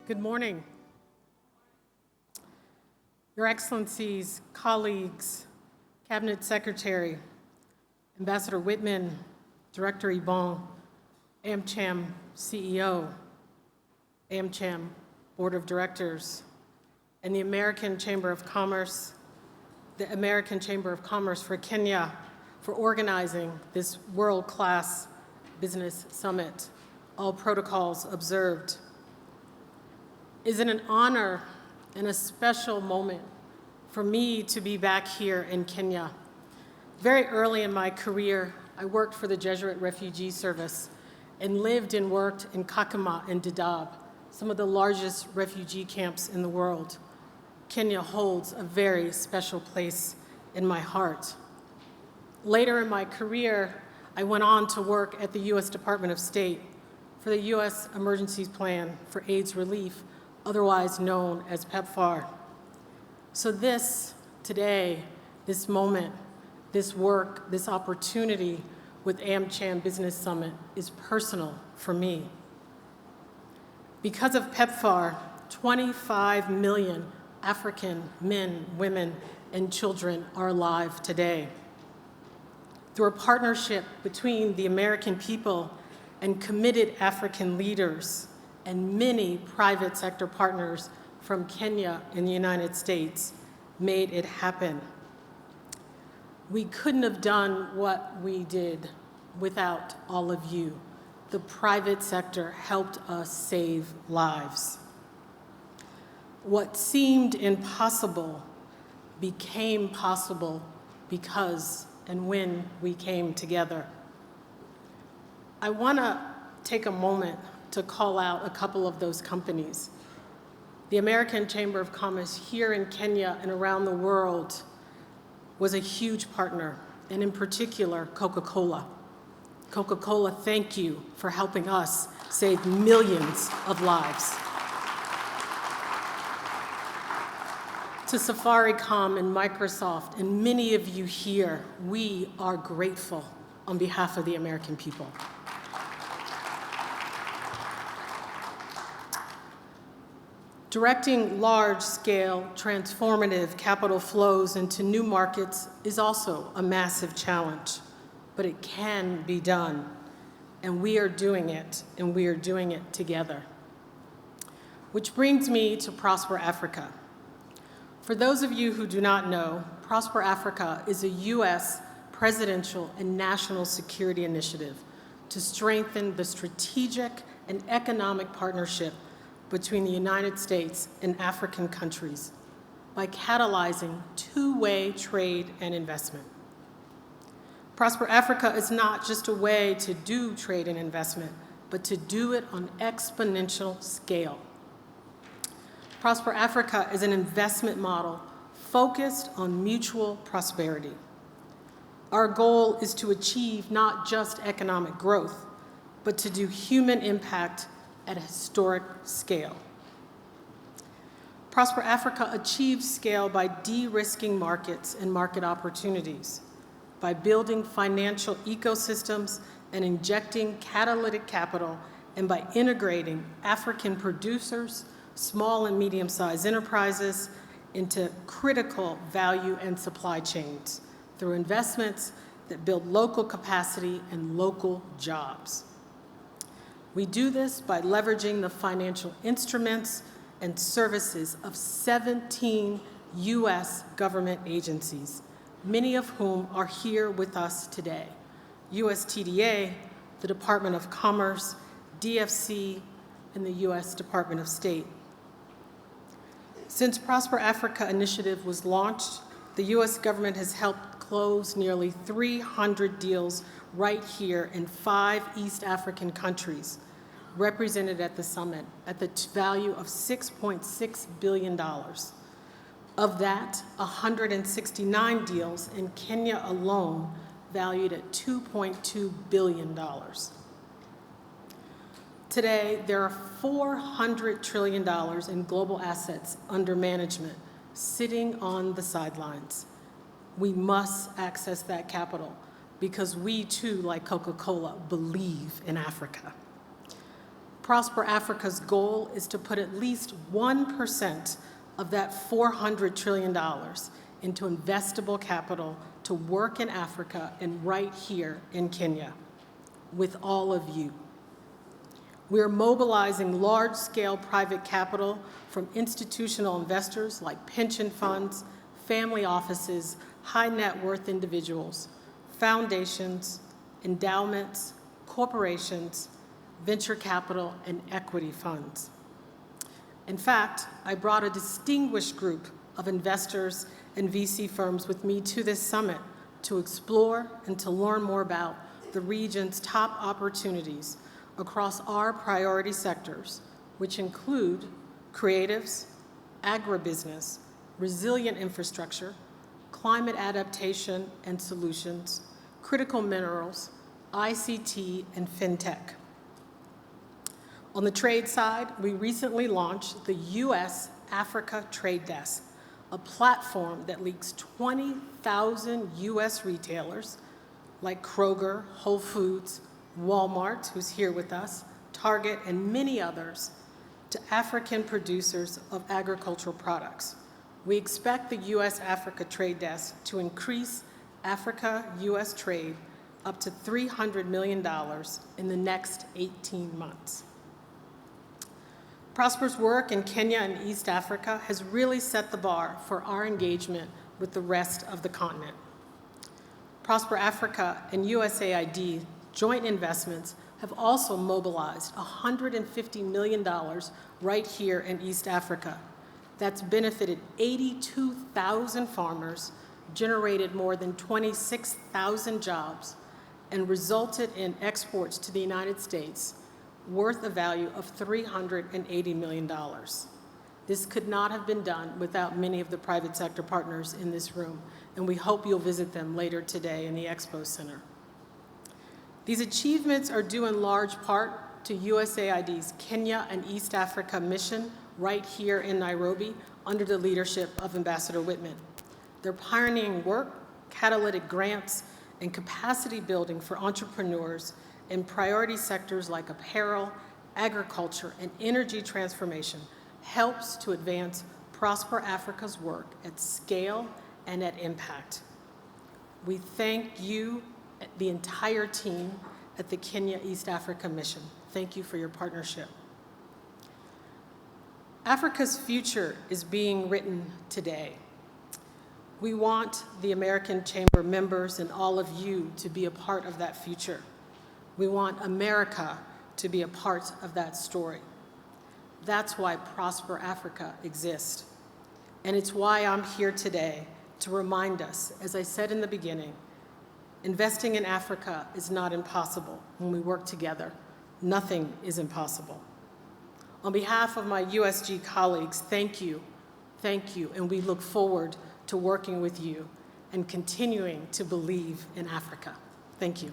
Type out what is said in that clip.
Good morning. Your Excellencies, colleagues, Cabinet Secretary, Ambassador Whitman, Director Ibon, AMCHAM CEO, AMCHAM Board of Directors, and the American Chamber of Commerce for Kenya for organizing this world-class business summit, all protocols observed. Is it an honor and a special moment for me to be back here in Kenya? Very early in my career, I worked for the Jesuit Refugee Service and lived and worked in Kakuma and Dadaab, some of the largest refugee camps in the world. Kenya holds a very special place in my heart. Later in my career, I went on to work at the U.S. Department of State for the U.S. Emergency Plan for AIDS Relief, otherwise known as PEPFAR. So today, this moment, this work, this opportunity with AmCham Business Summit is personal for me. Because of PEPFAR, 25 million African men, women, and children are alive today. Through a partnership between the American people and committed African leaders and many private sector partners from Kenya and the United States made it happen. We couldn't have done what we did without all of you. The private sector helped us save lives. What seemed impossible became possible because and when we came together. I want to take a moment to call out a couple of those companies. The American Chamber of Commerce here in Kenya and around the world was a huge partner, and in particular, Coca-Cola. Coca-Cola, thank you for helping us save millions of lives. To Safaricom and Microsoft, and many of you here, we are grateful on behalf of the American people. Directing large-scale, transformative capital flows into new markets is also a massive challenge, but it can be done, and we are doing it, and we are doing it together. Which brings me to Prosper Africa. For those of you who do not know, Prosper Africa is a U.S. presidential and national security initiative to strengthen the strategic and economic partnership between the United States and African countries by catalyzing two-way trade and investment. Prosper Africa is not just a way to do trade and investment, but to do it on exponential scale. Prosper Africa is an investment model focused on mutual prosperity. Our goal is to achieve not just economic growth, but to do human impact at a historic scale. Prosper Africa achieves scale by de-risking markets and market opportunities, by building financial ecosystems and injecting catalytic capital, and by integrating African producers, small and medium-sized enterprises into critical value and supply chains through investments that build local capacity and local jobs. We do this by leveraging the financial instruments and services of 17 U.S. government agencies, many of whom are here with us today: USTDA, the Department of Commerce, DFC, and the U.S. Department of State. Since Prosper Africa Initiative was launched, the U.S. government has helped close nearly 300 deals right here in 5 East African countries, represented at the summit at the value of $6.6 billion. Of that, 169 deals in Kenya alone, valued at $2.2 billion. Today, there are $400 trillion in global assets under management sitting on the sidelines. We must access that capital because we too, like Coca-Cola, believe in Africa. Prosper Africa's goal is to put at least 1% of that $400 trillion into investable capital to work in Africa and right here in Kenya with all of you. We're mobilizing large-scale private capital from institutional investors like pension funds, family offices, high net worth individuals, foundations, endowments, corporations, venture capital, and equity funds. In fact, I brought a distinguished group of investors and VC firms with me to this summit to explore and to learn more about the region's top opportunities across our priority sectors, which include creatives, agribusiness, resilient infrastructure, climate adaptation and solutions, critical minerals, ICT, and fintech. On the trade side, we recently launched the U.S. Africa Trade Desk, a platform that links 20,000 U.S. retailers like Kroger, Whole Foods, Walmart, who's here with us, Target, and many others, to African producers of agricultural products. We expect the U.S. Africa Trade Desk to increase Africa-U.S. trade up to $300 million in the next 18 months. Prosper's work in Kenya and East Africa has really set the bar for our engagement with the rest of the continent. Prosper Africa and USAID joint investments have also mobilized $150 million right here in East Africa. That's benefited 82,000 farmers, generated more than 26,000 jobs, and resulted in exports to the United States worth a value of $380 million. This could not have been done without many of the private sector partners in this room, and we hope you'll visit them later today in the Expo Center. These achievements are due in large part to USAID's Kenya and East Africa mission right here in Nairobi under the leadership of Ambassador Whitman. Their pioneering work, catalytic grants, and capacity building for entrepreneurs in priority sectors like apparel, agriculture, and energy transformation helps to advance Prosper Africa's work at scale and at impact. We thank you, the entire team at the Kenya East Africa Mission. Thank you for your partnership. Africa's future is being written today. We want the American Chamber members and all of you to be a part of that future. We want America to be a part of that story. That's why Prosper Africa exists. And it's why I'm here today to remind us, as I said in the beginning, investing in Africa is not impossible when we work together. Nothing is impossible. On behalf of my USG colleagues, thank you, and we look forward to working with you and continuing to believe in Africa. Thank you.